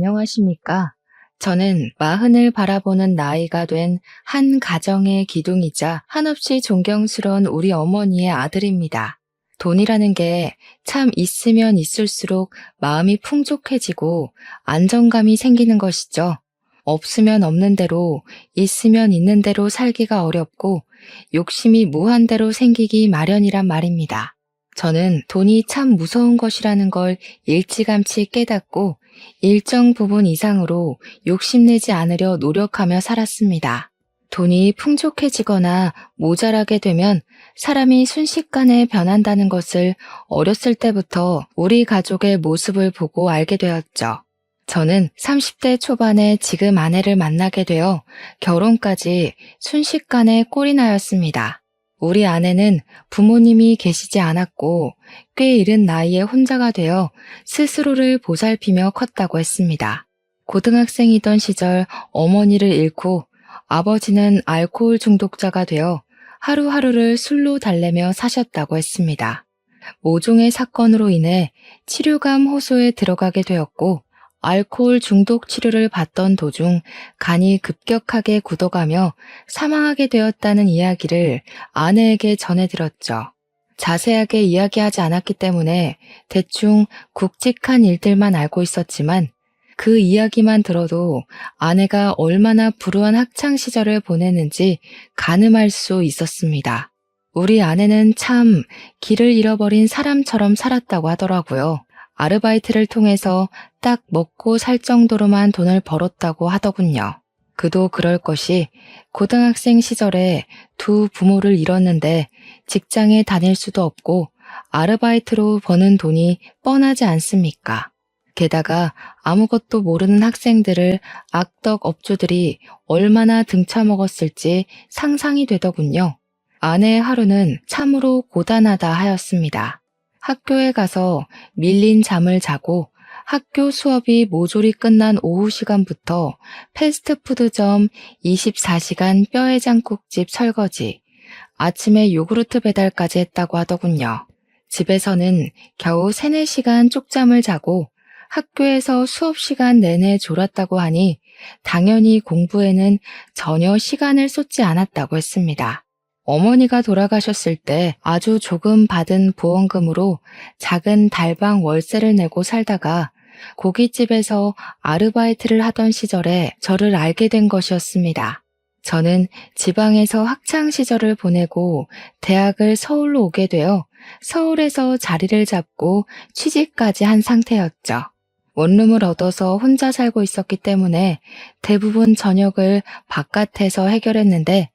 안녕하십니까. 저는 마흔을 바라보는 나이가 된 한 가정의 기둥이자 한없이 존경스러운 우리 어머니의 아들입니다. 돈이라는 게 참 있으면 있을수록 마음이 풍족해지고 안정감이 생기는 것이죠. 없으면 없는 대로, 있으면 있는 대로 살기가 어렵고 욕심이 무한대로 생기기 마련이란 말입니다. 저는 돈이 참 무서운 것이라는 걸 일찌감치 깨닫고 일정 부분 이상으로 욕심내지 않으려 노력하며 살았습니다. 돈이 풍족해지거나 모자라게 되면 사람이 순식간에 변한다는 것을 어렸을 때부터 우리 가족의 모습을 보고 알게 되었죠. 저는 30대 초반에 지금 아내를 만나게 되어 결혼까지 순식간에 꼴이 나였습니다. 우리 아내는 부모님이 계시지 않았고 꽤 이른 나이에 혼자가 되어 스스로를 보살피며 컸다고 했습니다. 고등학생이던 시절 어머니를 잃고 아버지는 알코올 중독자가 되어 하루하루를 술로 달래며 사셨다고 했습니다. 모종의 사건으로 인해 치료감 호소에 들어가게 되었고 알코올 중독 치료를 받던 도중 간이 급격하게 굳어가며 사망하게 되었다는 이야기를 아내에게 전해들었죠. 자세하게 이야기하지 않았기 때문에 대충 굵직한 일들만 알고 있었지만 그 이야기만 들어도 아내가 얼마나 불우한 학창 시절을 보냈는지 가늠할 수 있었습니다. 우리 아내는 참 길을 잃어버린 사람처럼 살았다고 하더라고요. 아르바이트를 통해서 딱 먹고 살 정도로만 돈을 벌었다고 하더군요. 그도 그럴 것이 고등학생 시절에 두 부모를 잃었는데 직장에 다닐 수도 없고 아르바이트로 버는 돈이 뻔하지 않습니까? 게다가 아무것도 모르는 학생들을 악덕 업주들이 얼마나 등쳐먹었을지 상상이 되더군요. 아내의 하루는 참으로 고단하다 하였습니다. 학교에 가서 밀린 잠을 자고 학교 수업이 모조리 끝난 오후 시간부터 패스트푸드점 24시간 뼈해장국집 설거지, 아침에 요구르트 배달까지 했다고 하더군요. 집에서는 겨우 3, 4시간 쪽잠을 자고 학교에서 수업 시간 내내 졸았다고 하니 당연히 공부에는 전혀 시간을 쏟지 않았다고 했습니다. 어머니가 돌아가셨을 때 아주 조금 받은 보험금으로 작은 달방 월세를 내고 살다가 고깃집에서 아르바이트를 하던 시절에 저를 알게 된 것이었습니다. 저는 지방에서 학창 시절을 보내고 대학을 서울로 오게 되어 서울에서 자리를 잡고 취직까지 한 상태였죠. 원룸을 얻어서 혼자 살고 있었기 때문에 대부분 저녁을 바깥에서 해결했는데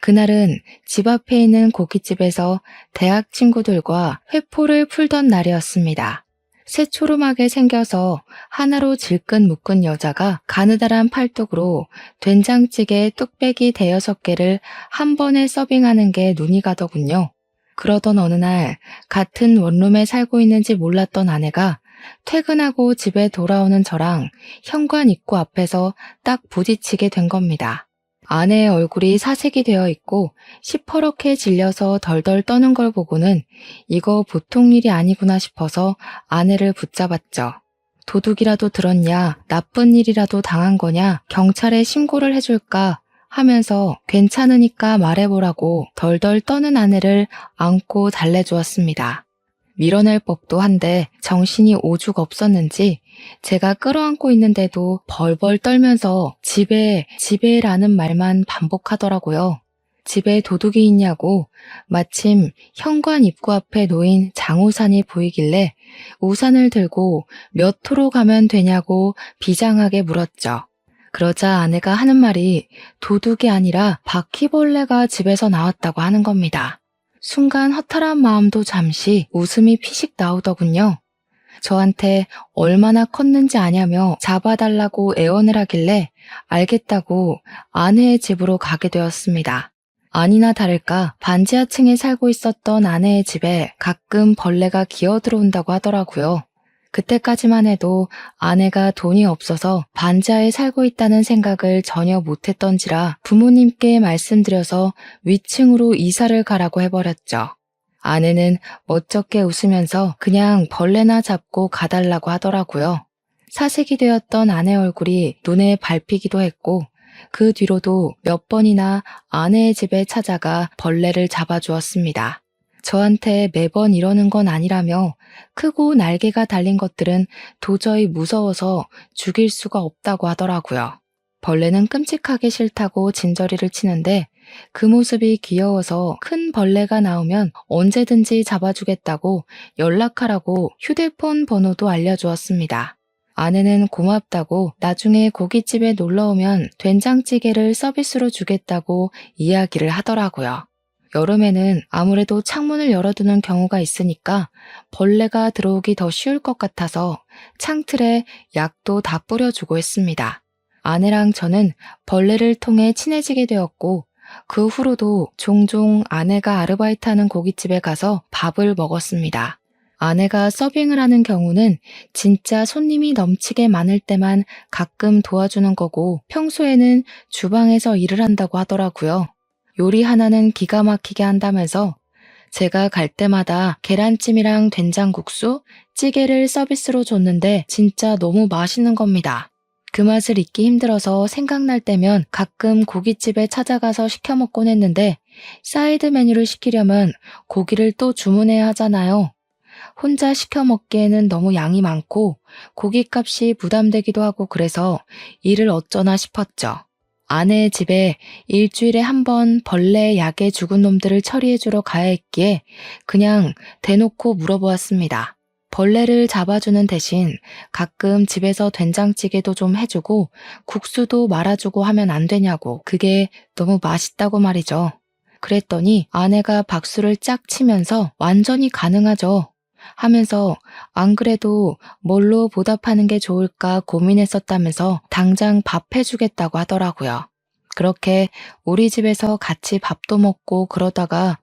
그날은 집 앞에 있는 고깃집에서 대학 친구들과 회포를 풀던 날이었습니다. 새초롬하게 생겨서 하나로 질끈 묶은 여자가 가느다란 팔뚝으로 된장찌개 뚝배기 5-6개를 한 번에 서빙하는 게 눈이 가더군요. 그러던 어느 날 같은 원룸에 살고 있는지 몰랐던 아내가 퇴근하고 집에 돌아오는 저랑 현관 입구 앞에서 딱 부딪히게 된 겁니다. 아내의 얼굴이 사색이 되어 있고 시퍼렇게 질려서 덜덜 떠는 걸 보고는 이거 보통 일이 아니구나 싶어서 아내를 붙잡았죠. 도둑이라도 들었냐, 나쁜 일이라도 당한 거냐, 경찰에 신고를 해줄까 하면서 괜찮으니까 말해보라고 덜덜 떠는 아내를 안고 달래주었습니다. 밀어낼 법도 한데 정신이 오죽 없었는지 제가 끌어안고 있는데도 벌벌 떨면서 집에라는 말만 반복하더라고요. 집에 도둑이 있냐고 마침 현관 입구 앞에 놓인 장우산이 보이길래 우산을 들고 몇 호로 가면 되냐고 비장하게 물었죠. 그러자 아내가 하는 말이 도둑이 아니라 바퀴벌레가 집에서 나왔다고 하는 겁니다. 순간 허탈한 마음도 잠시 웃음이 피식 나오더군요. 저한테 얼마나 컸는지 아냐며 잡아달라고 애원을 하길래 알겠다고 아내의 집으로 가게 되었습니다. 아니나 다를까 반지하층에 살고 있었던 아내의 집에 가끔 벌레가 기어들어온다고 하더라고요. 그때까지만 해도 아내가 돈이 없어서 반지하에 살고 있다는 생각을 전혀 못했던지라 부모님께 말씀드려서 위층으로 이사를 가라고 해버렸죠. 아내는 멋쩍게 웃으면서 그냥 벌레나 잡고 가달라고 하더라고요. 사색이 되었던 아내 얼굴이 눈에 밟히기도 했고 그 뒤로도 몇 번이나 아내의 집에 찾아가 벌레를 잡아주었습니다. 저한테 매번 이러는 건 아니라며 크고 날개가 달린 것들은 도저히 무서워서 죽일 수가 없다고 하더라고요. 벌레는 끔찍하게 싫다고 진저리를 치는데 그 모습이 귀여워서 큰 벌레가 나오면 언제든지 잡아주겠다고 연락하라고 휴대폰 번호도 알려주었습니다. 아내는 고맙다고 나중에 고깃집에 놀러오면 된장찌개를 서비스로 주겠다고 이야기를 하더라고요. 여름에는 아무래도 창문을 열어두는 경우가 있으니까 벌레가 들어오기 더 쉬울 것 같아서 창틀에 약도 다 뿌려주고 했습니다. 아내랑 저는 벌레를 통해 친해지게 되었고 그 후로도 종종 아내가 아르바이트하는 고깃집에 가서 밥을 먹었습니다. 아내가 서빙을 하는 경우는 진짜 손님이 넘치게 많을 때만 가끔 도와주는 거고 평소에는 주방에서 일을 한다고 하더라고요. 요리 하나는 기가 막히게 한다면서 제가 갈 때마다 계란찜이랑 된장국수, 찌개를 서비스로 줬는데 진짜 너무 맛있는 겁니다. 그 맛을 잊기 힘들어서 생각날 때면 가끔 고깃집에 찾아가서 시켜 먹곤 했는데 사이드 메뉴를 시키려면 고기를 또 주문해야 하잖아요. 혼자 시켜 먹기에는 너무 양이 많고 고깃값이 부담되기도 하고 그래서 일을 어쩌나 싶었죠. 아내의 집에 일주일에 한 번 벌레 약에 죽은 놈들을 처리해주러 가야 했기에 그냥 대놓고 물어보았습니다. 벌레를 잡아주는 대신 가끔 집에서 된장찌개도 좀 해주고 국수도 말아주고 하면 안 되냐고. 그게 너무 맛있다고 말이죠. 그랬더니 아내가 박수를 짝 치면서 완전히 가능하죠 하면서 안 그래도 뭘로 보답하는 게 좋을까 고민했었다면서 당장 밥 해주겠다고 하더라고요. 그렇게 우리 집에서 같이 밥도 먹고 그러다가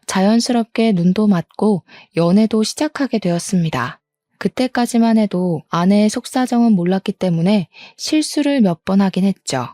자연스럽게 눈도 맞고 연애도 시작하게 되었습니다. 그때까지만 해도 아내의 속사정은 몰랐기 때문에 실수를 몇 번 하긴 했죠.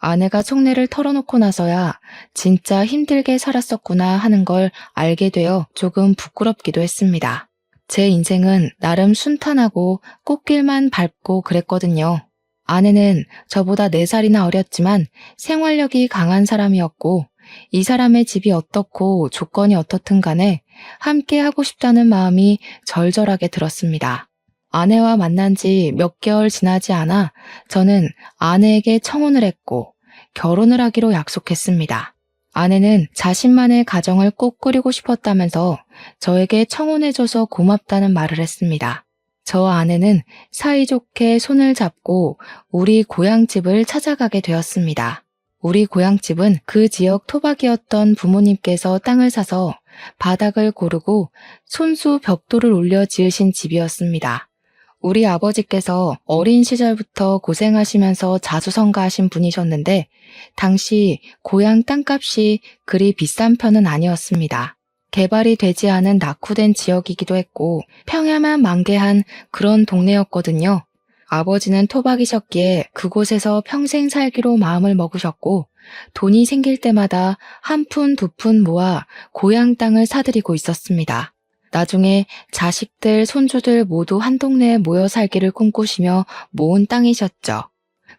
아내가 속내를 털어놓고 나서야 진짜 힘들게 살았었구나 하는 걸 알게 되어 조금 부끄럽기도 했습니다. 제 인생은 나름 순탄하고 꽃길만 밟고 그랬거든요. 아내는 저보다 4살이나 어렸지만 생활력이 강한 사람이었고 이 사람의 집이 어떻고 조건이 어떻든 간에 함께 하고 싶다는 마음이 절절하게 들었습니다. 아내와 만난 지 몇 개월 지나지 않아 저는 아내에게 청혼을 했고 결혼을 하기로 약속했습니다. 아내는 자신만의 가정을 꼭 꾸리고 싶었다면서 저에게 청혼해줘서 고맙다는 말을 했습니다. 저와 아내는 사이좋게 손을 잡고 우리 고향집을 찾아가게 되었습니다. 우리 고향집은 그 지역 토박이었던 부모님께서 땅을 사서 바닥을 고르고 손수 벽돌을 올려 지으신 집이었습니다. 우리 아버지께서 어린 시절부터 고생하시면서 자수성가하신 분이셨는데 당시 고향 땅값이 그리 비싼 편은 아니었습니다. 개발이 되지 않은 낙후된 지역이기도 했고 평야만 만개한 그런 동네였거든요. 아버지는 토박이셨기에 그곳에서 평생 살기로 마음을 먹으셨고 돈이 생길 때마다 한 푼 두 푼 모아 고향 땅을 사들이고 있었습니다. 나중에 자식들, 손주들 모두 한 동네에 모여 살기를 꿈꾸시며 모은 땅이셨죠.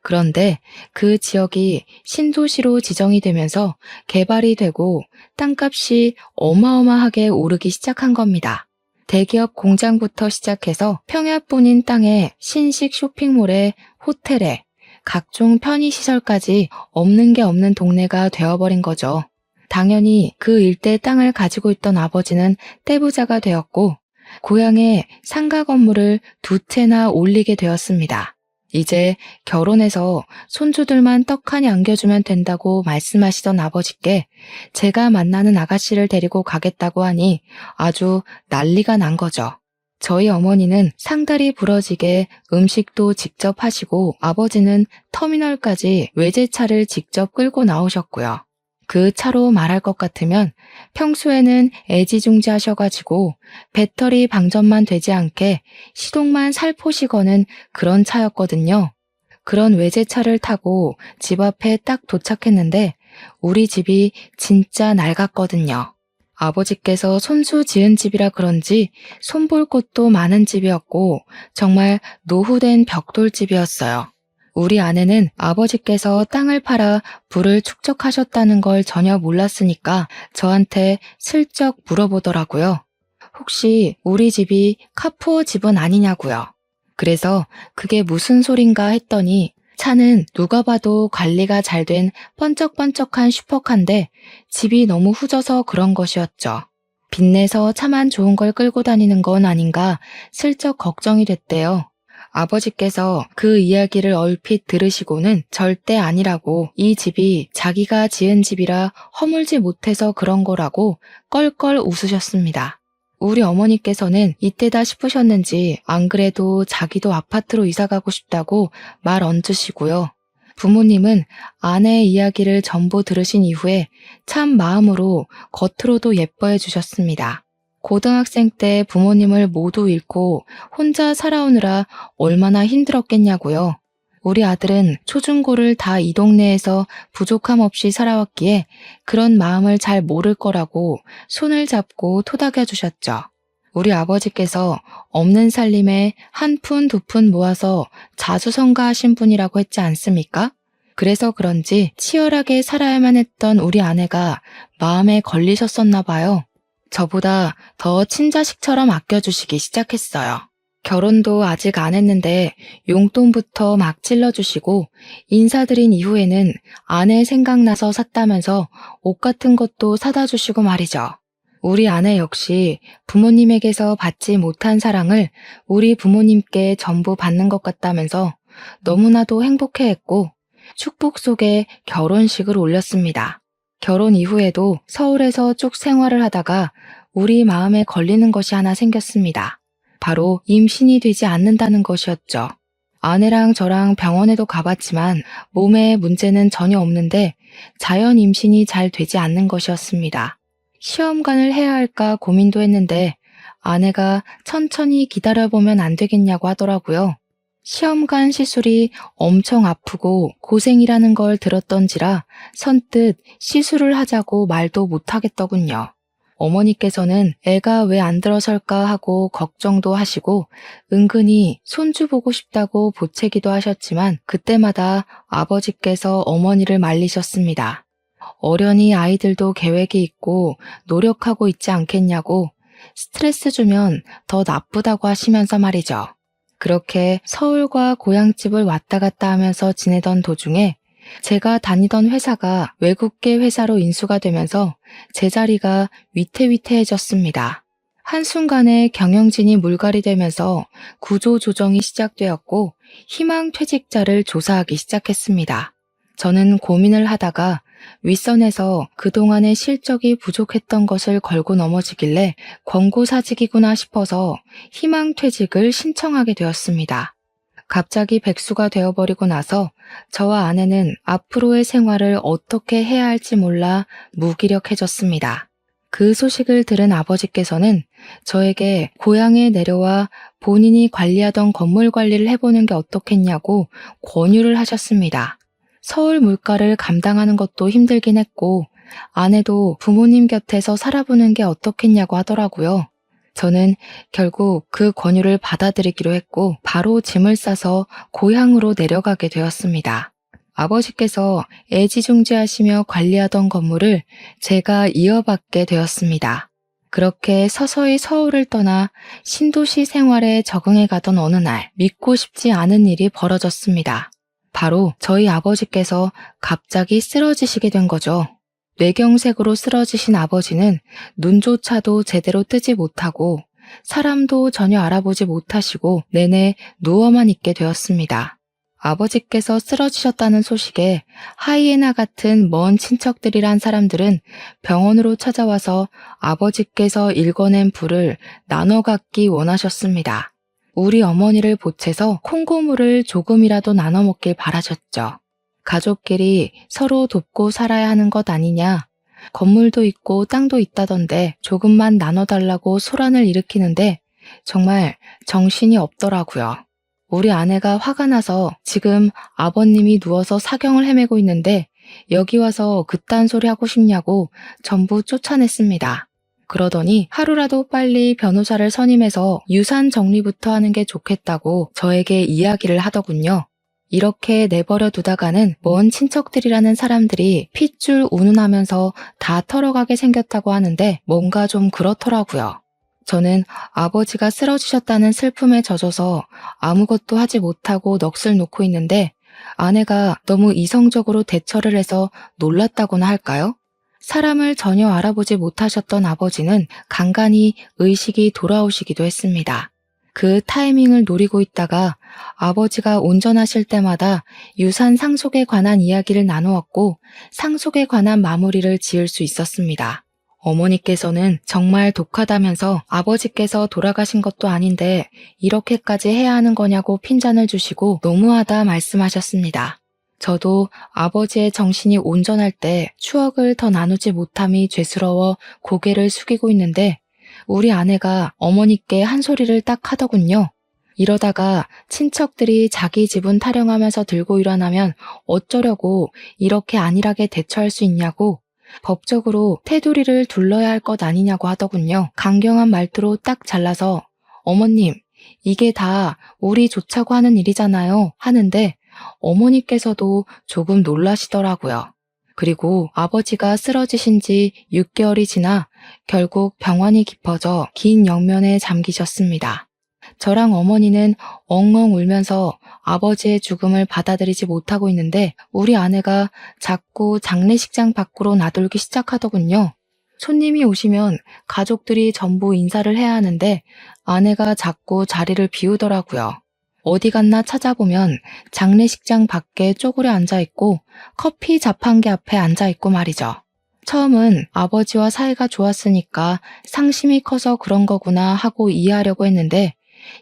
그런데 그 지역이 신도시로 지정이 되면서 개발이 되고 땅값이 어마어마하게 오르기 시작한 겁니다. 대기업 공장부터 시작해서 평야뿐인 땅에 신식 쇼핑몰에 호텔에 각종 편의시설까지 없는 게 없는 동네가 되어버린 거죠. 당연히 그 일대 땅을 가지고 있던 아버지는 떼부자가 되었고 고향에 상가 건물을 2채나 올리게 되었습니다. 이제 결혼해서 손주들만 떡하니 안겨주면 된다고 말씀하시던 아버지께 제가 만나는 아가씨를 데리고 가겠다고 하니 아주 난리가 난 거죠. 저희 어머니는 상다리 부러지게 음식도 직접 하시고 아버지는 터미널까지 외제차를 직접 끌고 나오셨고요. 그 차로 말할 것 같으면 평소에는 애지중지하셔가지고 배터리 방전만 되지 않게 시동만 살포시 거는 그런 차였거든요. 그런 외제차를 타고 집 앞에 딱 도착했는데 우리 집이 진짜 낡았거든요. 아버지께서 손수 지은 집이라 그런지 손볼 곳도 많은 집이었고 정말 노후된 벽돌집이었어요. 우리 아내는 아버지께서 땅을 팔아 부를 축적하셨다는 걸 전혀 몰랐으니까 저한테 슬쩍 물어보더라고요. 혹시 우리 집이 카푸어 집은 아니냐고요. 그래서 그게 무슨 소린가 했더니 차는 누가 봐도 관리가 잘 된 번쩍번쩍한 슈퍼카인데 집이 너무 후져서 그런 것이었죠. 빚내서 차만 좋은 걸 끌고 다니는 건 아닌가 슬쩍 걱정이 됐대요. 아버지께서 그 이야기를 얼핏 들으시고는 절대 아니라고 이 집이 자기가 지은 집이라 허물지 못해서 그런 거라고 껄껄 웃으셨습니다. 우리 어머니께서는 이때다 싶으셨는지 안 그래도 자기도 아파트로 이사가고 싶다고 말 얹으시고요. 부모님은 아내의 이야기를 전부 들으신 이후에 참 마음으로 겉으로도 예뻐해 주셨습니다. 고등학생 때 부모님을 모두 잃고 혼자 살아오느라 얼마나 힘들었겠냐고요. 우리 아들은 초중고를 다 이 동네에서 부족함 없이 살아왔기에 그런 마음을 잘 모를 거라고 손을 잡고 토닥여 주셨죠. 우리 아버지께서 없는 살림에 한 푼 두 푼 모아서 자수성가하신 분이라고 했지 않습니까? 그래서 그런지 치열하게 살아야만 했던 우리 아내가 마음에 걸리셨었나 봐요. 저보다 더 친자식처럼 아껴주시기 시작했어요. 결혼도 아직 안 했는데 용돈부터 막 찔러주시고 인사드린 이후에는 아내 생각나서 샀다면서 옷 같은 것도 사다 주시고 말이죠. 우리 아내 역시 부모님에게서 받지 못한 사랑을 우리 부모님께 전부 받는 것 같다면서 너무나도 행복해했고 축복 속에 결혼식을 올렸습니다. 결혼 이후에도 서울에서 쭉 생활을 하다가 우리 마음에 걸리는 것이 하나 생겼습니다. 바로 임신이 되지 않는다는 것이었죠. 아내랑 저랑 병원에도 가봤지만 몸에 문제는 전혀 없는데 자연 임신이 잘 되지 않는 것이었습니다. 시험관을 해야 할까 고민도 했는데 아내가 천천히 기다려보면 안 되겠냐고 하더라고요. 시험관 시술이 엄청 아프고 고생이라는 걸 들었던지라 선뜻 시술을 하자고 말도 못하겠더군요. 어머니께서는 애가 왜 안 들어설까 하고 걱정도 하시고 은근히 손주 보고 싶다고 보채기도 하셨지만 그때마다 아버지께서 어머니를 말리셨습니다. 어련히 아이들도 계획이 있고 노력하고 있지 않겠냐고 스트레스 주면 더 나쁘다고 하시면서 말이죠. 그렇게 서울과 고향집을 왔다 갔다 하면서 지내던 도중에 제가 다니던 회사가 외국계 회사로 인수가 되면서 제 자리가 위태위태해졌습니다. 한순간에 경영진이 물갈이 되면서 구조조정이 시작되었고 희망퇴직자를 조사하기 시작했습니다. 저는 고민을 하다가 윗선에서 그동안의 실적이 부족했던 것을 걸고 넘어지길래 권고사직이구나 싶어서 희망퇴직을 신청하게 되었습니다. 갑자기 백수가 되어버리고 나서 저와 아내는 앞으로의 생활을 어떻게 해야 할지 몰라 무기력해졌습니다. 그 소식을 들은 아버지께서는 저에게 고향에 내려와 본인이 관리하던 건물 관리를 해보는 게 어떻겠냐고 권유를 하셨습니다. 서울 물가를 감당하는 것도 힘들긴 했고 아내도 부모님 곁에서 살아보는 게 어떻겠냐고 하더라고요. 저는 결국 그 권유를 받아들이기로 했고 바로 짐을 싸서 고향으로 내려가게 되었습니다. 아버지께서 애지중지하시며 관리하던 건물을 제가 이어받게 되었습니다. 그렇게 서서히 서울을 떠나 신도시 생활에 적응해 가던 어느 날 믿고 싶지 않은 일이 벌어졌습니다. 바로 저희 아버지께서 갑자기 쓰러지시게 된 거죠. 뇌경색으로 쓰러지신 아버지는 눈조차도 제대로 뜨지 못하고 사람도 전혀 알아보지 못하시고 내내 누워만 있게 되었습니다. 아버지께서 쓰러지셨다는 소식에 하이에나 같은 먼 친척들이란 사람들은 병원으로 찾아와서 아버지께서 일궈낸 불을 나눠 갖기 원하셨습니다. 우리 어머니를 보채서 콩고물을 조금이라도 나눠 먹길 바라셨죠. 가족끼리 서로 돕고 살아야 하는 것 아니냐. 건물도 있고 땅도 있다던데 조금만 나눠달라고 소란을 일으키는데 정말 정신이 없더라고요. 우리 아내가 화가 나서 지금 아버님이 누워서 사경을 헤매고 있는데 여기 와서 그딴 소리 하고 싶냐고 전부 쫓아냈습니다. 그러더니 하루라도 빨리 변호사를 선임해서 유산 정리부터 하는 게 좋겠다고 저에게 이야기를 하더군요. 이렇게 내버려 두다가는 먼 친척들이라는 사람들이 핏줄 운운하면서 다 털어가게 생겼다고 하는데 뭔가 좀 그렇더라고요. 저는 아버지가 쓰러지셨다는 슬픔에 젖어서 아무것도 하지 못하고 넋을 놓고 있는데 아내가 너무 이성적으로 대처를 해서 놀랐다고나 할까요? 사람을 전혀 알아보지 못하셨던 아버지는 간간히 의식이 돌아오시기도 했습니다. 그 타이밍을 노리고 있다가 아버지가 온전하실 때마다 유산 상속에 관한 이야기를 나누었고 상속에 관한 마무리를 지을 수 있었습니다. 어머니께서는 정말 독하다면서 아버지께서 돌아가신 것도 아닌데 이렇게까지 해야 하는 거냐고 핀잔을 주시고 너무하다 말씀하셨습니다. 저도 아버지의 정신이 온전할 때 추억을 더 나누지 못함이 죄스러워 고개를 숙이고 있는데 우리 아내가 어머니께 한 소리를 딱 하더군요. 이러다가 친척들이 자기 지분 타령하면서 들고 일어나면 어쩌려고 이렇게 안일하게 대처할 수 있냐고 법적으로 테두리를 둘러야 할 것 아니냐고 하더군요. 강경한 말투로 딱 잘라서 어머님, 이게 다 우리 좋자고 하는 일이잖아요 하는데 어머니께서도 조금 놀라시더라고요. 그리고 아버지가 쓰러지신 지 6개월이 지나 결국 병환이 깊어져 긴 영면에 잠기셨습니다. 저랑 어머니는 엉엉 울면서 아버지의 죽음을 받아들이지 못하고 있는데 우리 아내가 자꾸 장례식장 밖으로 나돌기 시작하더군요. 손님이 오시면 가족들이 전부 인사를 해야 하는데 아내가 자꾸 자리를 비우더라고요. 어디 갔나 찾아보면 장례식장 밖에 쪼그려 앉아있고 커피 자판기 앞에 앉아있고 말이죠. 처음은 아버지와 사이가 좋았으니까 상심이 커서 그런 거구나 하고 이해하려고 했는데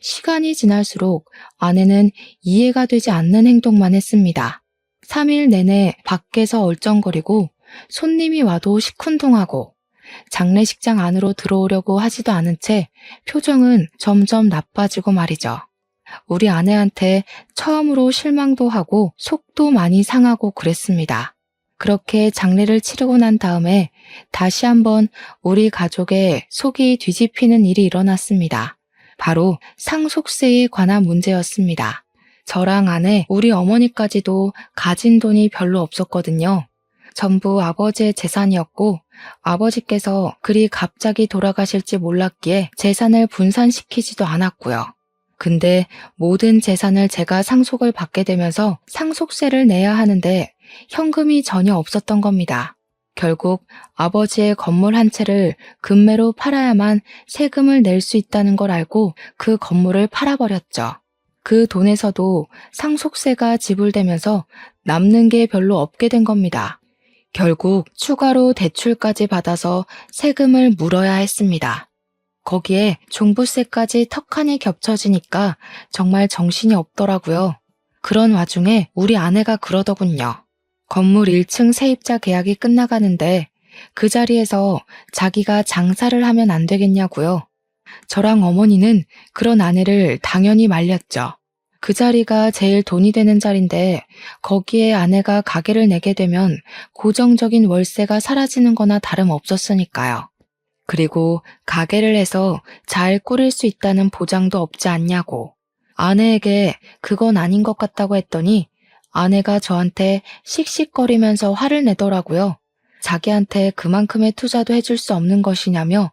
시간이 지날수록 아내는 이해가 되지 않는 행동만 했습니다. 3일 내내 밖에서 얼쩡거리고 손님이 와도 시큰둥하고 장례식장 안으로 들어오려고 하지도 않은 채 표정은 점점 나빠지고 말이죠. 우리 아내한테 처음으로 실망도 하고 속도 많이 상하고 그랬습니다. 그렇게 장례를 치르고 난 다음에 다시 한번 우리 가족의 속이 뒤집히는 일이 일어났습니다. 바로 상속세에 관한 문제였습니다. 저랑 아내, 우리 어머니까지도 가진 돈이 별로 없었거든요. 전부 아버지의 재산이었고 아버지께서 그리 갑자기 돌아가실지 몰랐기에 재산을 분산시키지도 않았고요. 근데 모든 재산을 제가 상속을 받게 되면서 상속세를 내야 하는데 현금이 전혀 없었던 겁니다. 결국 아버지의 건물 한 채를 금매로 팔아야만 세금을 낼 수 있다는 걸 알고 그 건물을 팔아버렸죠. 그 돈에서도 상속세가 지불되면서 남는 게 별로 없게 된 겁니다. 결국 추가로 대출까지 받아서 세금을 물어야 했습니다. 거기에 종부세까지 턱하니 겹쳐지니까 정말 정신이 없더라고요. 그런 와중에 우리 아내가 그러더군요. 건물 1층 세입자 계약이 끝나가는데 그 자리에서 자기가 장사를 하면 안 되겠냐고요. 저랑 어머니는 그런 아내를 당연히 말렸죠. 그 자리가 제일 돈이 되는 자리인데 거기에 아내가 가게를 내게 되면 고정적인 월세가 사라지는 거나 다름없었으니까요. 그리고 가게를 해서 잘 꾸릴 수 있다는 보장도 없지 않냐고. 아내에게 그건 아닌 것 같다고 했더니 아내가 저한테 씩씩거리면서 화를 내더라고요. 자기한테 그만큼의 투자도 해줄 수 없는 것이냐며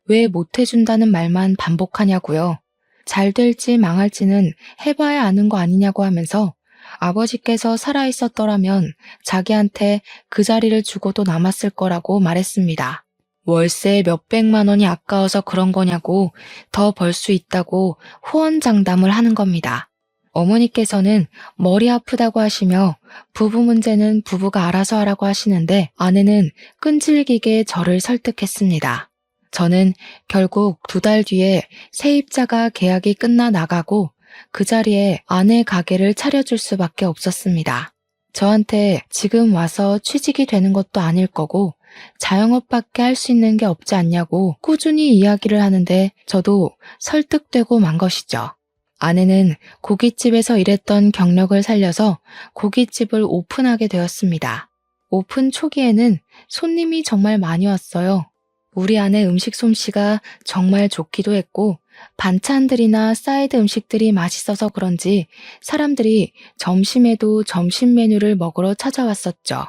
왜 못 해준다는 말만 반복하냐고요. 잘 될지 망할지는 해봐야 아는 거 아니냐고 하면서 아버지께서 살아있었더라면 자기한테 그 자리를 주고도 남았을 거라고 말했습니다. 월세 몇백만 원이 아까워서 그런 거냐고 더 벌 수 있다고 호언장담을 하는 겁니다. 어머니께서는 머리 아프다고 하시며 부부 문제는 부부가 알아서 하라고 하시는데 아내는 끈질기게 저를 설득했습니다. 저는 결국 2달 뒤에 세입자가 계약이 끝나 나가고 그 자리에 아내 가게를 차려줄 수밖에 없었습니다. 저한테 지금 와서 취직이 되는 것도 아닐 거고 자영업밖에 할 수 있는 게 없지 않냐고 꾸준히 이야기를 하는데 저도 설득되고 만 것이죠. 아내는 고깃집에서 일했던 경력을 살려서 고깃집을 오픈하게 되었습니다. 오픈 초기에는 손님이 정말 많이 왔어요. 우리 아내 음식 솜씨가 정말 좋기도 했고 반찬들이나 사이드 음식들이 맛있어서 그런지 사람들이 점심에도 점심 메뉴를 먹으러 찾아왔었죠.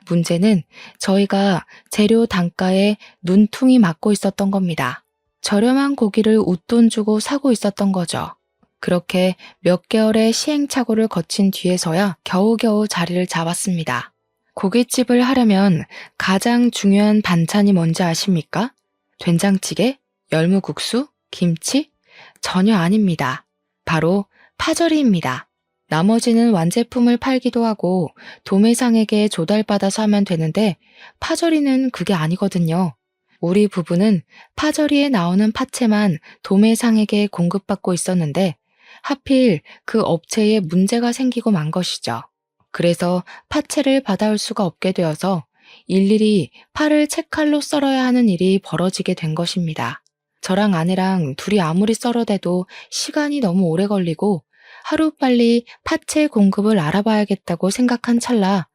문제는 저희가 재료 단가에 눈퉁이 맞고 있었던 겁니다. 저렴한 고기를 웃돈 주고 사고 있었던 거죠. 그렇게 몇 개월의 시행착오를 거친 뒤에서야 겨우겨우 자리를 잡았습니다. 고깃집을 하려면 가장 중요한 반찬이 뭔지 아십니까? 된장찌개? 열무국수? 김치? 전혀 아닙니다. 바로 파절이입니다. 나머지는 완제품을 팔기도 하고 도매상에게 조달받아서 하면 되는데 파절이는 그게 아니거든요. 우리 부부는 파절이에 나오는 파채만 도매상에게 공급받고 있었는데 하필 그 업체에 문제가 생기고 만 것이죠. 그래서 파채를 받아올 수가 없게 되어서 일일이 파를 채칼로 썰어야 하는 일이 벌어지게 된 것입니다. 저랑 아내랑 둘이 아무리 썰어대도 시간이 너무 오래 걸리고 하루빨리 파채 공급을 알아봐야겠다고 생각한 찰나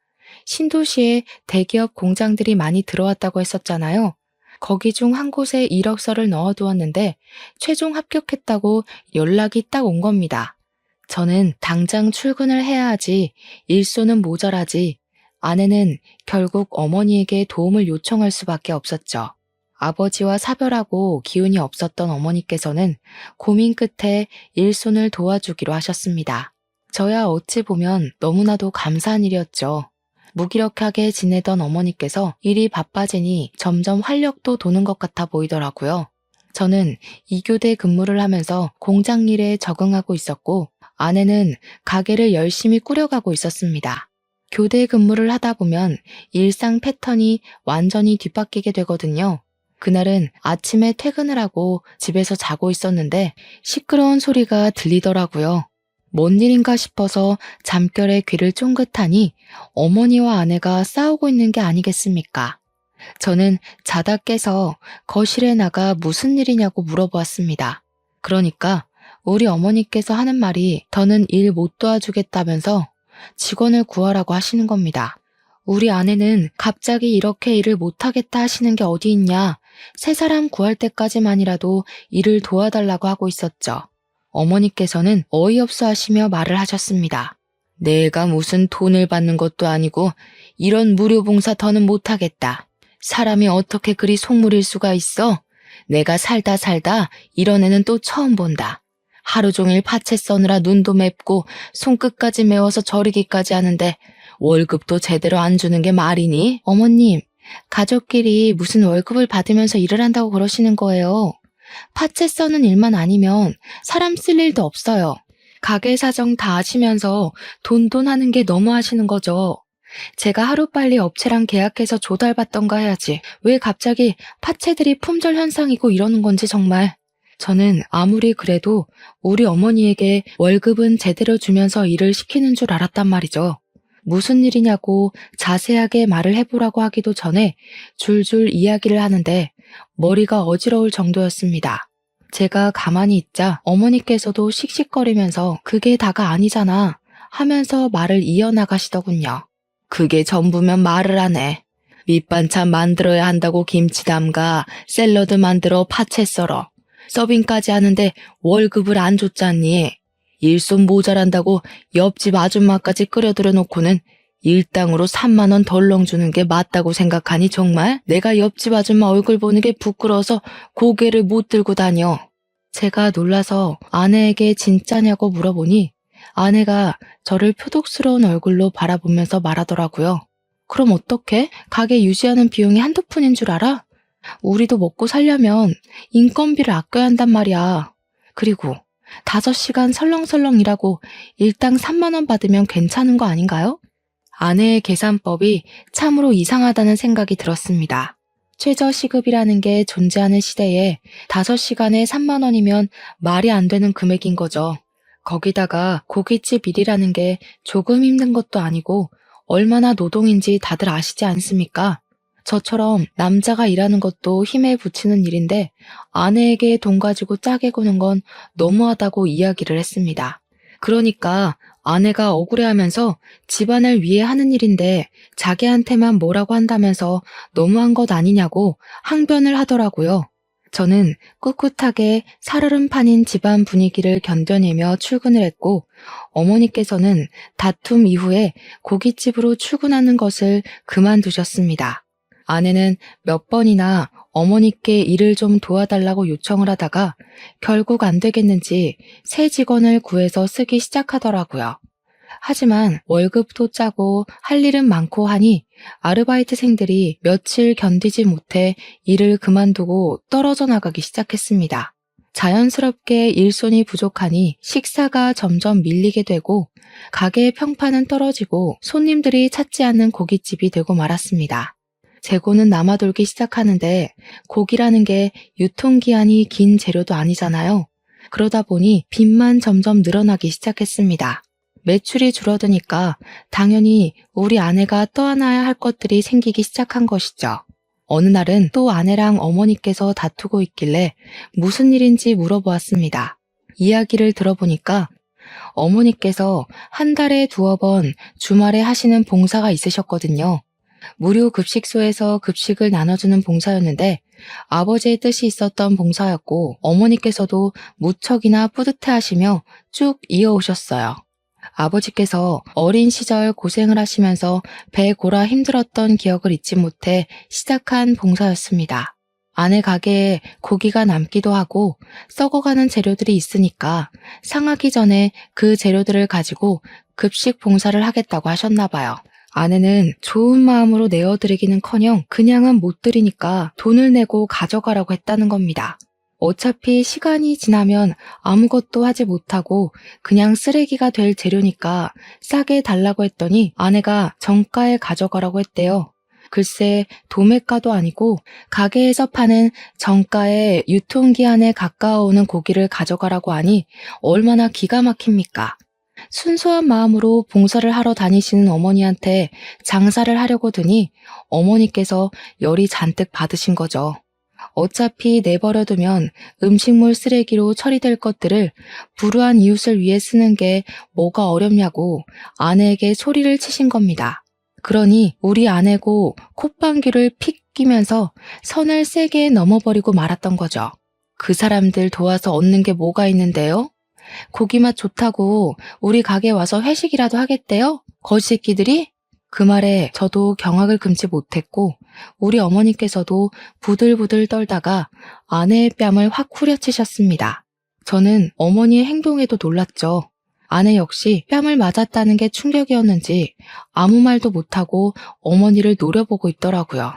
신도시에 대기업 공장들이 많이 들어왔다고 했었잖아요. 거기 중 한 곳에 이력서를 넣어두었는데 최종 합격했다고 연락이 딱 온 겁니다. 저는 당장 출근을 해야 하지 일손은 모자라지 아내는 결국 어머니에게 도움을 요청할 수밖에 없었죠. 아버지와 사별하고 기운이 없었던 어머니께서는 고민 끝에 일손을 도와주기로 하셨습니다. 저야 어찌 보면 너무나도 감사한 일이었죠. 무기력하게 지내던 어머니께서 일이 바빠지니 점점 활력도 도는 것 같아 보이더라고요. 저는 2교대 근무를 하면서 공장 일에 적응하고 있었고 아내는 가게를 열심히 꾸려가고 있었습니다. 교대 근무를 하다 보면 일상 패턴이 완전히 뒤바뀌게 되거든요. 그날은 아침에 퇴근을 하고 집에서 자고 있었는데 시끄러운 소리가 들리더라고요. 뭔 일인가 싶어서 잠결에 귀를 쫑긋하니 어머니와 아내가 싸우고 있는 게 아니겠습니까? 저는 자다 깨서 거실에 나가 무슨 일이냐고 물어보았습니다. 그러니까 우리 어머니께서 하는 말이 더는 일 못 도와주겠다면서 직원을 구하라고 하시는 겁니다. 우리 아내는 갑자기 이렇게 일을 못하겠다 하시는 게 어디 있냐, 새 사람 구할 때까지만이라도 일을 도와달라고 하고 있었죠. 어머니께서는 어이없어 하시며 말을 하셨습니다. 내가 무슨 돈을 받는 것도 아니고 이런 무료 봉사 더는 못하겠다. 사람이 어떻게 그리 속물일 수가 있어? 내가 살다 이런 애는 또 처음 본다. 하루 종일 파채 써느라 눈도 맵고 손끝까지 매워서 저리기까지 하는데 월급도 제대로 안 주는 게 말이니? 어머님, 가족끼리 무슨 월급을 받으면서 일을 한다고 그러시는 거예요. 파채 써는 일만 아니면 사람 쓸 일도 없어요. 가게 사정 다 아시면서 돈 하는 게 너무 하시는 거죠. 제가 하루빨리 업체랑 계약해서 조달받던가 해야지. 왜 갑자기 파채들이 품절 현상이고 이러는 건지 정말. 저는 아무리 그래도 우리 어머니에게 월급은 제대로 주면서 일을 시키는 줄 알았단 말이죠. 무슨 일이냐고 자세하게 말을 해보라고 하기도 전에 줄줄 이야기를 하는데 머리가 어지러울 정도였습니다. 제가 가만히 있자 어머니께서도 씩씩거리면서 그게 다가 아니잖아 하면서 말을 이어나가시더군요. 그게 전부면 말을 안 해. 밑반찬 만들어야 한다고 김치 담가, 샐러드 만들어 파채 썰어. 서빙까지 하는데 월급을 안 줬잖니. 일손 모자란다고 옆집 아줌마까지 끌어들여 놓고는 일당으로 3만 원 덜렁 주는 게 맞다고 생각하니 정말? 내가 옆집 아줌마 얼굴 보는 게 부끄러워서 고개를 못 들고 다녀. 제가 놀라서 아내에게 진짜냐고 물어보니 아내가 저를 표독스러운 얼굴로 바라보면서 말하더라고요. 그럼 어떡해? 가게 유지하는 비용이 한두 푼인 줄 알아? 우리도 먹고 살려면 인건비를 아껴야 한단 말이야. 그리고 5시간 설렁설렁 일하고 일당 3만 원 받으면 괜찮은 거 아닌가요? 아내의 계산법이 참으로 이상하다는 생각이 들었습니다. 최저시급이라는 게 존재하는 시대에 5시간에 3만 원이면 말이 안 되는 금액인 거죠. 거기다가 고깃집 일이라는 게 조금 힘든 것도 아니고 얼마나 노동인지 다들 아시지 않습니까? 저처럼 남자가 일하는 것도 힘에 부치는 일인데 아내에게 돈 가지고 짜게 구는 건 너무하다고 이야기를 했습니다. 그러니까 아내가 억울해하면서 집안을 위해 하는 일인데 자기한테만 뭐라고 한다면서 너무한 것 아니냐고 항변을 하더라고요. 저는 꿋꿋하게 살얼음판인 집안 분위기를 견뎌내며 출근을 했고, 어머니께서는 다툼 이후에 고깃집으로 출근하는 것을 그만두셨습니다. 아내는 몇 번이나 어머니께 일을 좀 도와달라고 요청을 하다가 결국 안 되겠는지 새 직원을 구해서 쓰기 시작하더라고요. 하지만 월급도 짜고 할 일은 많고 하니 아르바이트생들이 며칠 견디지 못해 일을 그만두고 떨어져 나가기 시작했습니다. 자연스럽게 일손이 부족하니 식사가 점점 밀리게 되고 가게의 평판은 떨어지고 손님들이 찾지 않는 고깃집이 되고 말았습니다. 재고는 남아돌기 시작하는데 고기라는 게 유통기한이 긴 재료도 아니잖아요. 그러다 보니 빚만 점점 늘어나기 시작했습니다. 매출이 줄어드니까 당연히 우리 아내가 떠안아야 할 것들이 생기기 시작한 것이죠. 어느 날은 또 아내랑 어머니께서 다투고 있길래 무슨 일인지 물어보았습니다. 이야기를 들어보니까 어머니께서 한 달에 2번 주말에 하시는 봉사가 있으셨거든요. 무료 급식소에서 급식을 나눠주는 봉사였는데 아버지의 뜻이 있었던 봉사였고 어머니께서도 무척이나 뿌듯해하시며 쭉 이어오셨어요. 아버지께서 어린 시절 고생을 하시면서 배 골아 힘들었던 기억을 잊지 못해 시작한 봉사였습니다. 아내 가게에 고기가 남기도 하고 썩어가는 재료들이 있으니까 상하기 전에 그 재료들을 가지고 급식 봉사를 하겠다고 하셨나 봐요. 아내는 좋은 마음으로 내어드리기는커녕 그냥은 못 드리니까 돈을 내고 가져가라고 했다는 겁니다. 어차피 시간이 지나면 아무것도 하지 못하고 그냥 쓰레기가 될 재료니까 싸게 달라고 했더니 아내가 정가에 가져가라고 했대요. 글쎄 도매가도 아니고 가게에서 파는 정가의 유통기한에 가까워오는 고기를 가져가라고 하니 얼마나 기가 막힙니까? 순수한 마음으로 봉사를 하러 다니시는 어머니한테 장사를 하려고 드니 어머니께서 열이 잔뜩 받으신 거죠. 어차피 내버려두면 음식물 쓰레기로 처리될 것들을 불우한 이웃을 위해 쓰는 게 뭐가 어렵냐고 아내에게 소리를 치신 겁니다. 그러니 우리 아내고 콧방귀를 픽 끼면서 선을 세게 넘어버리고 말았던 거죠. 그 사람들 도와서 얻는 게 뭐가 있는데요? 고기 맛 좋다고 우리 가게 와서 회식이라도 하겠대요? 거지새끼들이? 그 말에 저도 경악을 금치 못했고 우리 어머니께서도 부들부들 떨다가 아내의 뺨을 확 후려치셨습니다. 저는 어머니의 행동에도 놀랐죠. 아내 역시 뺨을 맞았다는 게 충격이었는지 아무 말도 못하고 어머니를 노려보고 있더라고요.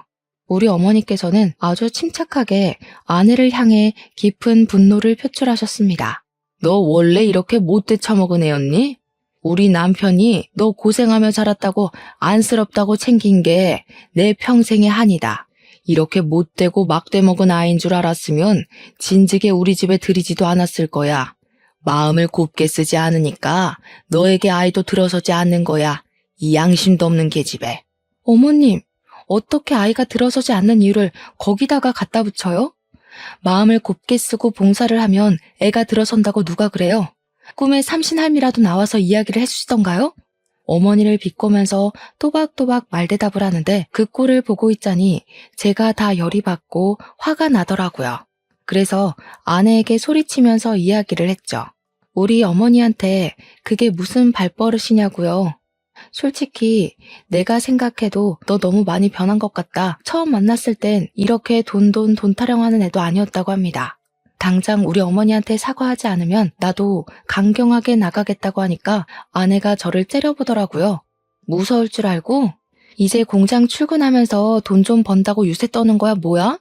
우리 어머니께서는 아주 침착하게 아내를 향해 깊은 분노를 표출하셨습니다. 너 원래 이렇게 못돼 처먹은 애였니? 우리 남편이 너 고생하며 자랐다고 안쓰럽다고 챙긴 게 내 평생의 한이다. 이렇게 못되고 막돼 먹은 아이인 줄 알았으면 진즉에 우리 집에 들이지도 않았을 거야. 마음을 곱게 쓰지 않으니까 너에게 아이도 들어서지 않는 거야. 이 양심도 없는 계집애. 어머님, 어떻게 아이가 들어서지 않는 이유를 거기다가 갖다 붙여요? 마음을 곱게 쓰고 봉사를 하면 애가 들어선다고 누가 그래요? 꿈에 삼신할미라도 나와서 이야기를 해주시던가요? 어머니를 비꼬면서 또박또박 말대답을 하는데 그 꼴을 보고 있자니 제가 다 열이 받고 화가 나더라고요. 그래서 아내에게 소리치면서 이야기를 했죠. 우리 어머니한테 그게 무슨 발버릇이냐고요. 솔직히 내가 생각해도 너 너무 많이 변한 것 같다. 처음 만났을 땐 이렇게 돈 타령하는 애도 아니었다고 합니다. 당장 우리 어머니한테 사과하지 않으면 나도 강경하게 나가겠다고 하니까 아내가 저를 째려보더라고요. 무서울 줄 알고? 이제 공장 출근하면서 돈 좀 번다고 유세 떠는 거야 뭐야?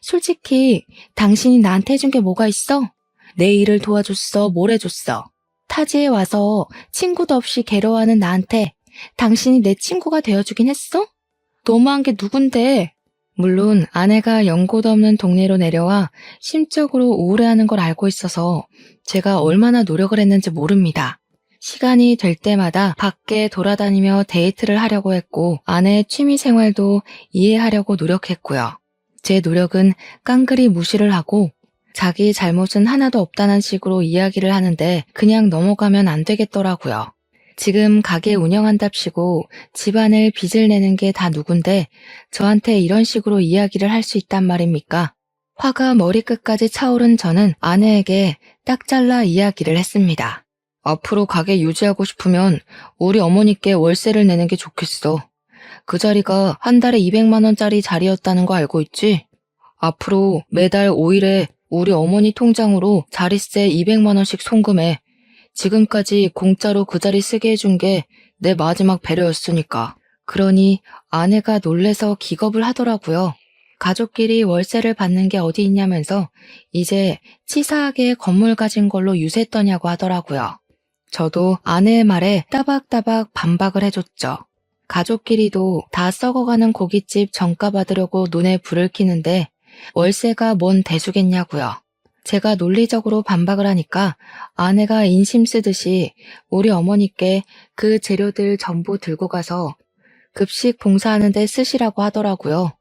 솔직히 당신이 나한테 해준 게 뭐가 있어? 내 일을 도와줬어, 뭘 해줬어? 타지에 와서 친구도 없이 괴로워하는 나한테 당신이 내 친구가 되어주긴 했어? 너무한 게 누군데? 물론 아내가 연고도 없는 동네로 내려와 심적으로 우울해하는 걸 알고 있어서 제가 얼마나 노력을 했는지 모릅니다. 시간이 될 때마다 밖에 돌아다니며 데이트를 하려고 했고 아내의 취미 생활도 이해하려고 노력했고요. 제 노력은 깡그리 무시를 하고 자기 잘못은 하나도 없다는 식으로 이야기를 하는데 그냥 넘어가면 안 되겠더라고요. 지금 가게 운영한답시고 집안을 빚을 내는 게 다 누군데 저한테 이런 식으로 이야기를 할 수 있단 말입니까? 화가 머리끝까지 차오른 저는 아내에게 딱 잘라 이야기를 했습니다. 앞으로 가게 유지하고 싶으면 우리 어머니께 월세를 내는 게 좋겠어. 그 자리가 한 달에 200만 원짜리 자리였다는 거 알고 있지? 앞으로 매달 5일에 우리 어머니 통장으로 자릿세 200만 원씩 송금해. 지금까지 공짜로 그 자리 쓰게 해준 게 내 마지막 배려였으니까. 그러니 아내가 놀래서 기겁을 하더라고요. 가족끼리 월세를 받는 게 어디 있냐면서 이제 치사하게 건물 가진 걸로 유세 떠냐고 하더라고요. 저도 아내의 말에 따박따박 반박을 해줬죠. 가족끼리도 다 썩어가는 고깃집 정가 받으려고 눈에 불을 켜는데 월세가 뭔 대수겠냐고요. 제가 논리적으로 반박을 하니까 아내가 인심 쓰듯이 우리 어머니께 그 재료들 전부 들고 가서 급식 봉사하는 데 쓰시라고 하더라고요.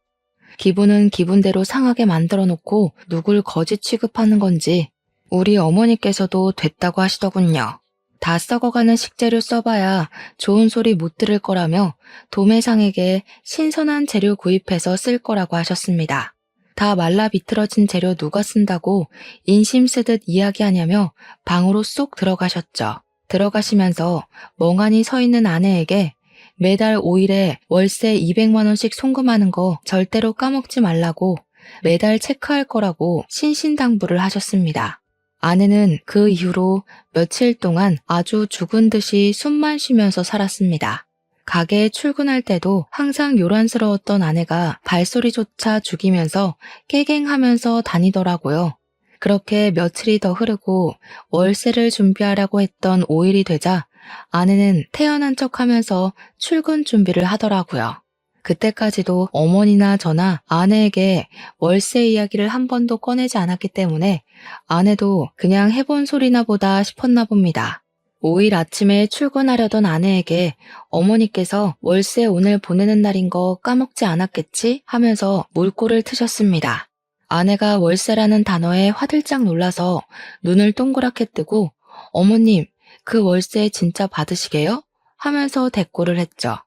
기분은 기분대로 상하게 만들어 놓고 누굴 거짓 취급하는 건지 우리 어머니께서도 됐다고 하시더군요. 다 썩어가는 식재료 써봐야 좋은 소리 못 들을 거라며 도매상에게 신선한 재료 구입해서 쓸 거라고 하셨습니다. 다 말라 비틀어진 재료 누가 쓴다고 인심 쓰듯 이야기하냐며 방으로 쏙 들어가셨죠. 들어가시면서 멍하니 서 있는 아내에게 매달 5일에 월세 200만 원씩 송금하는 거 절대로 까먹지 말라고 매달 체크할 거라고 신신당부를 하셨습니다. 아내는 그 이후로 며칠 동안 아주 죽은 듯이 숨만 쉬면서 살았습니다. 가게에 출근할 때도 항상 요란스러웠던 아내가 발소리조차 죽이면서 깨갱하면서 다니더라고요. 그렇게 며칠이 더 흐르고 월세를 준비하려고 했던 5일이 되자 아내는 태어난 척하면서 출근 준비를 하더라고요. 그때까지도 어머니나 저나 아내에게 월세 이야기를 한 번도 꺼내지 않았기 때문에 아내도 그냥 해본 소리나 보다 싶었나 봅니다. 5일 아침에 출근하려던 아내에게 어머니께서 월세 오늘 보내는 날인 거 까먹지 않았겠지? 하면서 물꼬를 트셨습니다. 아내가 월세라는 단어에 화들짝 놀라서 눈을 동그랗게 뜨고 어머님, 그 월세 진짜 받으시게요? 하면서 대꾸를 했죠.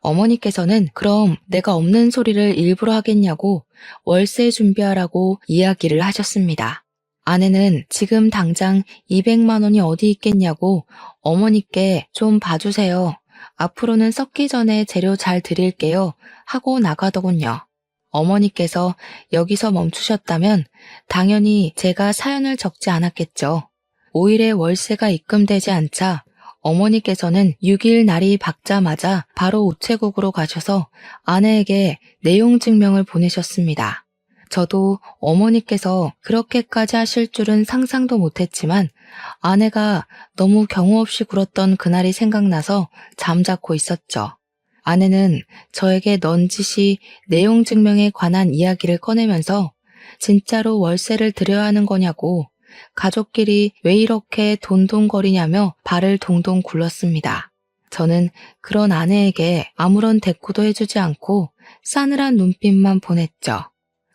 어머니께서는 그럼 내가 없는 소리를 일부러 하겠냐고 월세 준비하라고 이야기를 하셨습니다. 아내는 지금 당장 200만 원이 어디 있겠냐고 어머니께 좀 봐주세요. 앞으로는 썩기 전에 재료 잘 드릴게요. 하고 나가더군요. 어머니께서 여기서 멈추셨다면 당연히 제가 사연을 적지 않았겠죠. 5일에 월세가 입금되지 않자 어머니께서는 6일 날이 밝자마자 바로 우체국으로 가셔서 아내에게 내용 증명을 보내셨습니다. 저도 어머니께서 그렇게까지 하실 줄은 상상도 못했지만 아내가 너무 경우 없이 굴었던 그날이 생각나서 잠자코 있었죠. 아내는 저에게 넌지시 내용 증명에 관한 이야기를 꺼내면서 진짜로 월세를 드려야 하는 거냐고 가족끼리 왜 이렇게 돈돈거리냐며 발을 동동 굴렀습니다. 저는 그런 아내에게 아무런 대꾸도 해주지 않고 싸늘한 눈빛만 보냈죠.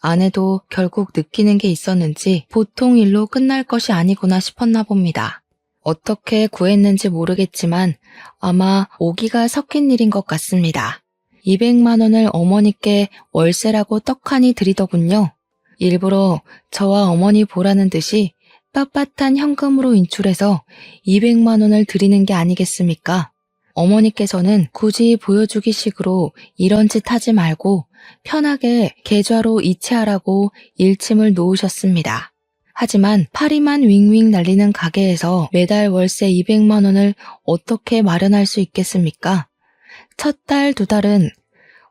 아내도 결국 느끼는 게 있었는지 보통 일로 끝날 것이 아니구나 싶었나 봅니다. 어떻게 구했는지 모르겠지만 아마 오기가 섞인 일인 것 같습니다. 200만 원을 어머니께 월세라고 떡하니 드리더군요. 일부러 저와 어머니 보라는 듯이 빳빳한 현금으로 인출해서 200만 원을 드리는 게 아니겠습니까? 어머니께서는 굳이 보여주기 식으로 이런 짓 하지 말고 편하게 계좌로 이체하라고 일침을 놓으셨습니다. 하지만 파리만 윙윙 날리는 가게에서 매달 월세 200만 원을 어떻게 마련할 수 있겠습니까? 첫 달, 두 달은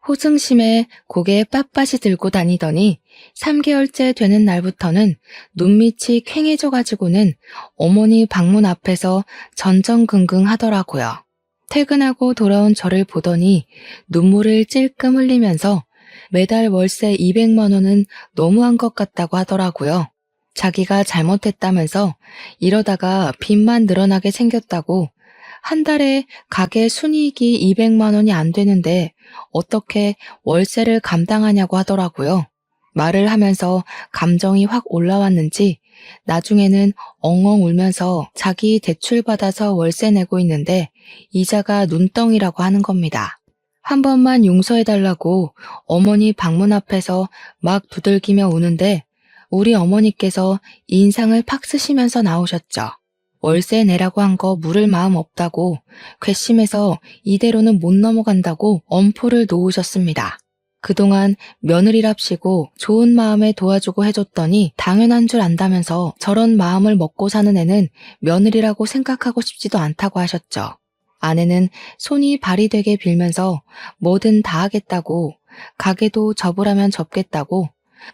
호승심에 고개 빳빳이 들고 다니더니 3개월째 되는 날부터는 눈밑이 퀭해져 가지고는 어머니 방문 앞에서 전전긍긍 하더라고요. 퇴근하고 돌아온 저를 보더니 눈물을 찔끔 흘리면서 매달 월세 200만 원은 너무한 것 같다고 하더라고요. 자기가 잘못했다면서 이러다가 빚만 늘어나게 생겼다고 한 달에 가게 순이익이 200만 원이 안 되는데 어떻게 월세를 감당하냐고 하더라고요. 말을 하면서 감정이 확 올라왔는지 나중에는 엉엉 울면서 자기 대출받아서 월세 내고 있는데 이자가 눈덩이라고 하는 겁니다. 한 번만 용서해달라고 어머니 방문 앞에서 막 두들기며 우는데 우리 어머니께서 인상을 팍 쓰시면서 나오셨죠. 월세 내라고 한 거 물을 마음 없다고 괘씸해서 이대로는 못 넘어간다고 엄포를 놓으셨습니다. 그동안 며느리랍시고 좋은 마음에 도와주고 해줬더니 당연한 줄 안다면서 저런 마음을 먹고 사는 애는 며느리라고 생각하고 싶지도 않다고 하셨죠. 아내는 손이 발이 되게 빌면서 뭐든 다 하겠다고, 가게도 접으라면 접겠다고,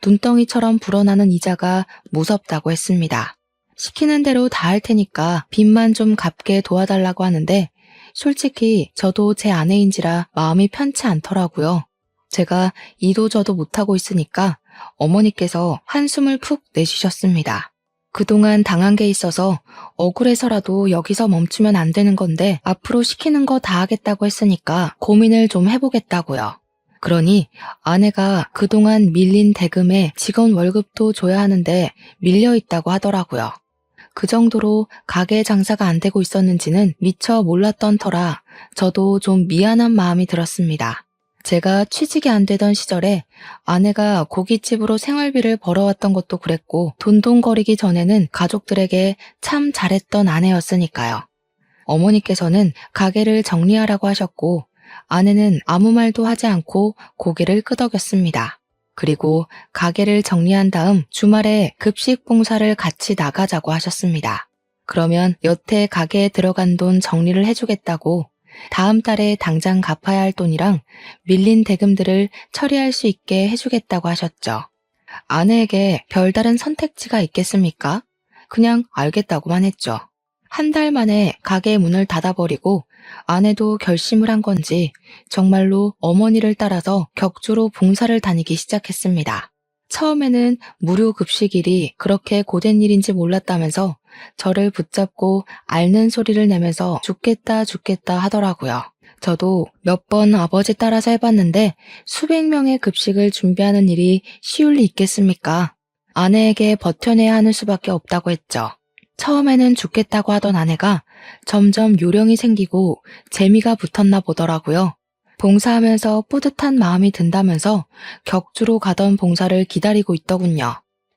눈덩이처럼 불어나는 이자가 무섭다고 했습니다. 시키는 대로 다 할 테니까 빚만 좀 갚게 도와달라고 하는데 솔직히 저도 제 아내인지라 마음이 편치 않더라고요. 제가 이도저도 못하고 있으니까 어머니께서 한숨을 푹 내쉬셨습니다. 그동안 당한 게 있어서 억울해서라도 여기서 멈추면 안 되는 건데 앞으로 시키는 거 다 하겠다고 했으니까 고민을 좀 해보겠다고요. 그러니 아내가 그동안 밀린 대금에 직원 월급도 줘야 하는데 밀려 있다고 하더라고요. 그 정도로 가게 장사가 안 되고 있었는지는 미처 몰랐던 터라 저도 좀 미안한 마음이 들었습니다. 제가 취직이 안 되던 시절에 아내가 고깃집으로 생활비를 벌어왔던 것도 그랬고 돈돈거리기 전에는 가족들에게 참 잘했던 아내였으니까요. 어머니께서는 가게를 정리하라고 하셨고 아내는 아무 말도 하지 않고 고개를 끄덕였습니다. 그리고 가게를 정리한 다음 주말에 급식 봉사를 같이 나가자고 하셨습니다. 그러면 여태 가게에 들어간 돈 정리를 해주겠다고 다음 달에 당장 갚아야 할 돈이랑 밀린 대금들을 처리할 수 있게 해주겠다고 하셨죠. 아내에게 별다른 선택지가 있겠습니까? 그냥 알겠다고만 했죠. 한 달 만에 가게 문을 닫아버리고 아내도 결심을 한 건지 정말로 어머니를 따라서 격주로 봉사를 다니기 시작했습니다. 처음에는 무료 급식일이 그렇게 고된 일인지 몰랐다면서 저를 붙잡고 앓는 소리를 내면서 죽겠다 하더라고요. 저도 몇 번 아버지 따라서 해봤는데 수백 명의 급식을 준비하는 일이 쉬울 리 있겠습니까? 아내에게 버텨내야 하는 수밖에 없다고 했죠. 처음에는 죽겠다고 하던 아내가 점점 요령이 생기고 재미가 붙었나 보더라고요. 봉사하면서 뿌듯한 마음이 든다면서 격주로 가던 봉사를 기다리고 있더군요.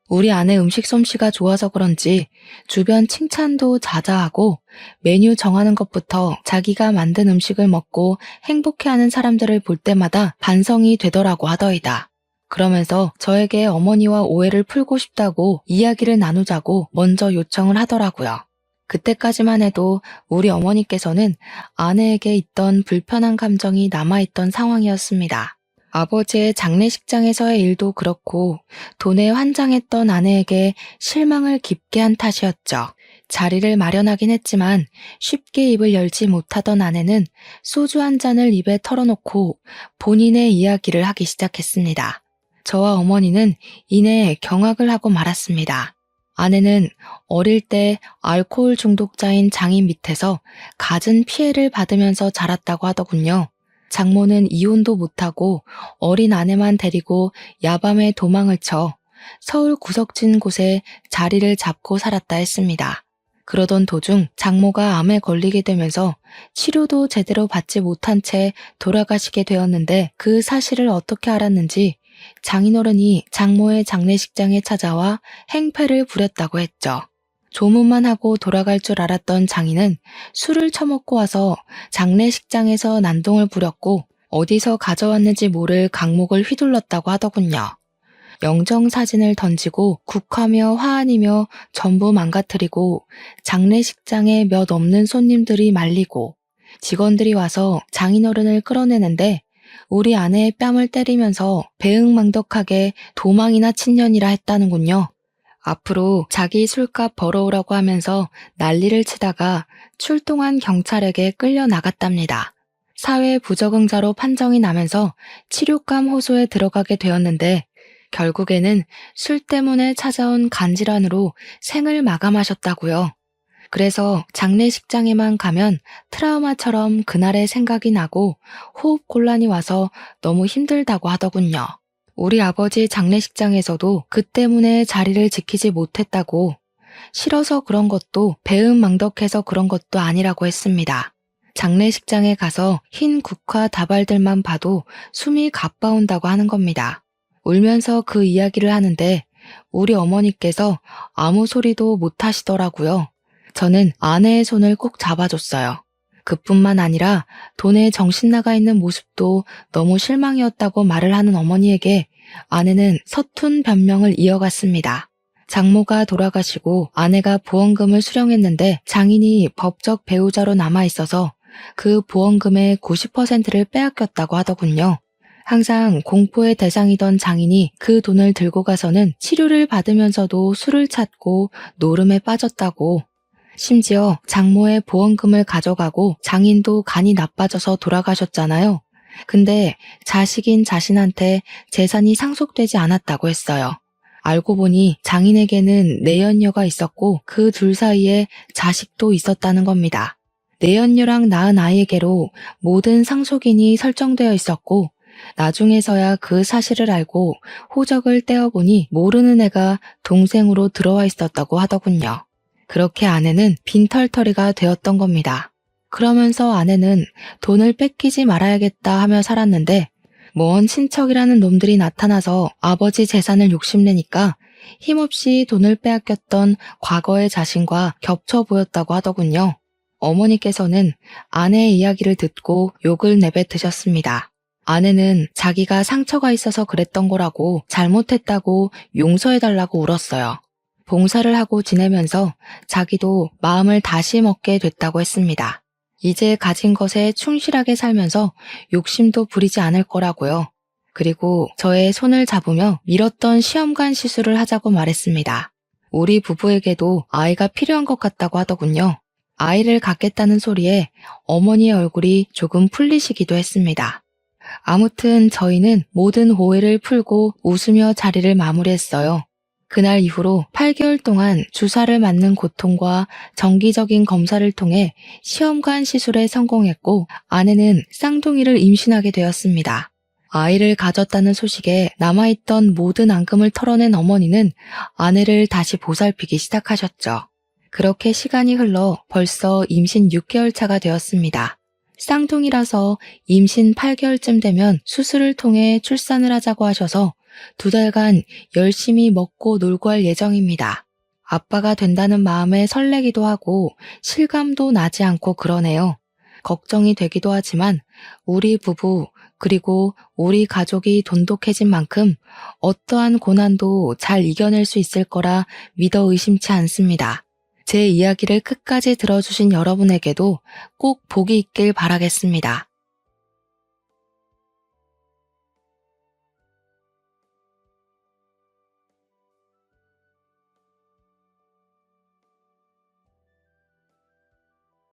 우리 아내 음식 솜씨가 좋아서 그런지 주변 칭찬도 자자하고 메뉴 정하는 것부터 자기가 만든 음식을 먹고 행복해하는 사람들을 볼 때마다 반성이 되더라고 하더이다. 그러면서 저에게 어머니와 오해를 풀고 싶다고 이야기를 나누자고 먼저 요청을 하더라고요. 그때까지만 해도 우리 어머니께서는 아내에게 있던 불편한 감정이 남아있던 상황이었습니다. 아버지의 장례식장에서의 일도 그렇고 돈에 환장했던 아내에게 실망을 깊게 한 탓이었죠. 자리를 마련하긴 했지만 쉽게 입을 열지 못하던 아내는 소주 한 잔을 입에 털어놓고 본인의 이야기를 하기 시작했습니다. 저와 어머니는 이내 경악을 하고 말았습니다. 아내는 어릴 때 알코올 중독자인 장인 밑에서 갖은 피해를 받으면서 자랐다고 하더군요. 장모는 이혼도 못하고 어린 아내만 데리고 야밤에 도망을 쳐 서울 구석진 곳에 자리를 잡고 살았다 했습니다. 그러던 도중 장모가 암에 걸리게 되면서 치료도 제대로 받지 못한 채 돌아가시게 되었는데 그 사실을 어떻게 알았는지 장인어른이 장모의 장례식장에 찾아와 행패를 부렸다고 했죠. 조문만 하고 돌아갈 줄 알았던 장인은 술을 처먹고 와서 장례식장에서 난동을 부렸고 어디서 가져왔는지 모를 강목을 휘둘렀다고 하더군요. 영정사진을 던지고 국화며 화환이며 전부 망가뜨리고 장례식장에 몇 없는 손님들이 말리고 직원들이 와서 장인어른을 끌어내는데 우리 아내의 뺨을 때리면서 배응망덕하게 도망이나 친년이라 했다는군요. 앞으로 자기 술값 벌어오라고 하면서 난리를 치다가 출동한 경찰에게 끌려 나갔답니다. 사회 부적응자로 판정이 나면서 치료감 호소에 들어가게 되었는데 결국에는 술 때문에 찾아온 간질환으로 생을 마감하셨다고요. 그래서 장례식장에만 가면 트라우마처럼 그날의 생각이 나고 호흡 곤란이 와서 너무 힘들다고 하더군요. 우리 아버지 장례식장에서도 그 때문에 자리를 지키지 못했다고, 싫어서 그런 것도 배은망덕해서 그런 것도 아니라고 했습니다. 장례식장에 가서 흰 국화 다발들만 봐도 숨이 가빠온다고 하는 겁니다. 울면서 그 이야기를 하는데 우리 어머니께서 아무 소리도 못 하시더라고요. 저는 아내의 손을 꼭 잡아줬어요. 그뿐만 아니라 돈에 정신 나가 있는 모습도 너무 실망이었다고 말을 하는 어머니에게 아내는 서툰 변명을 이어갔습니다. 장모가 돌아가시고 아내가 보험금을 수령했는데 장인이 법적 배우자로 남아있어서 그 보험금의 90%를 빼앗겼다고 하더군요. 항상 공포의 대상이던 장인이 그 돈을 들고 가서는 치료를 받으면서도 술을 찾고 노름에 빠졌다고. 심지어 장모의 보험금을 가져가고 장인도 간이 나빠져서 돌아가셨잖아요. 근데 자식인 자신한테 재산이 상속되지 않았다고 했어요. 알고 보니 장인에게는 내연녀가 있었고 그 둘 사이에 자식도 있었다는 겁니다. 내연녀랑 낳은 아이에게로 모든 상속인이 설정되어 있었고 나중에서야 그 사실을 알고 호적을 떼어보니 모르는 애가 동생으로 들어와 있었다고 하더군요. 그렇게 아내는 빈털터리가 되었던 겁니다. 그러면서 아내는 돈을 뺏기지 말아야겠다 하며 살았는데 먼 친척이라는 놈들이 나타나서 아버지 재산을 욕심내니까 힘없이 돈을 빼앗겼던 과거의 자신과 겹쳐 보였다고 하더군요. 어머니께서는 아내의 이야기를 듣고 욕을 내뱉으셨습니다. 아내는 자기가 상처가 있어서 그랬던 거라고 잘못했다고 용서해달라고 울었어요. 봉사를 하고 지내면서 자기도 마음을 다시 먹게 됐다고 했습니다. 이제 가진 것에 충실하게 살면서 욕심도 부리지 않을 거라고요. 그리고 저의 손을 잡으며 미뤘던 시험관 시술을 하자고 말했습니다. 우리 부부에게도 아이가 필요한 것 같다고 하더군요. 아이를 갖겠다는 소리에 어머니의 얼굴이 조금 풀리시기도 했습니다. 아무튼 저희는 모든 오해를 풀고 웃으며 자리를 마무리했어요. 그날 이후로 8개월 동안 주사를 맞는 고통과 정기적인 검사를 통해 시험관 시술에 성공했고 아내는 쌍둥이를 임신하게 되었습니다. 아이를 가졌다는 소식에 남아있던 모든 앙금을 털어낸 어머니는 아내를 다시 보살피기 시작하셨죠. 그렇게 시간이 흘러 벌써 임신 6개월 차가 되었습니다. 쌍둥이라서 임신 8개월쯤 되면 수술을 통해 출산을 하자고 하셔서 2달간 열심히 먹고 놀고 할 예정입니다. 아빠가 된다는 마음에 설레기도 하고 실감도 나지 않고 그러네요. 걱정이 되기도 하지만 우리 부부 그리고 우리 가족이 돈독해진 만큼 어떠한 고난도 잘 이겨낼 수 있을 거라 믿어 의심치 않습니다. 제 이야기를 끝까지 들어주신 여러분에게도 꼭 복이 있길 바라겠습니다.